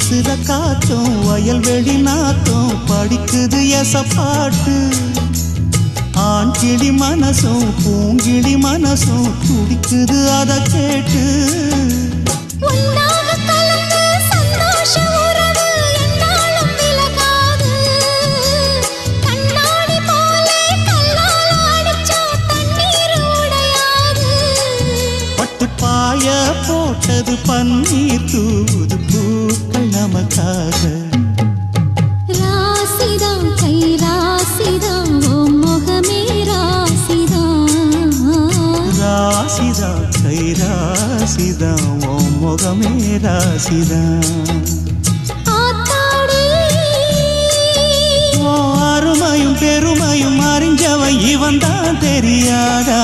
வீசுற காத்தும் வயல்வெளி நாத்தும் படிக்குது எசப்பாட்டு ஆண் கிளி மனசும் பூங்கிளி மனசும் துடிக்குது அத கேட்டு பாய போட்டது பன்னீர் தூது பூக்கள் நமக்காக ராசிதான் கை ராசிதான் ஓ முகமே ராசிதான் ராசிதான் கை ராசிதான் ஓ முகமே ராசிதான் அருமையும் பெருமையும் அறிஞ்சவன் இவன் தான் தெரியாதா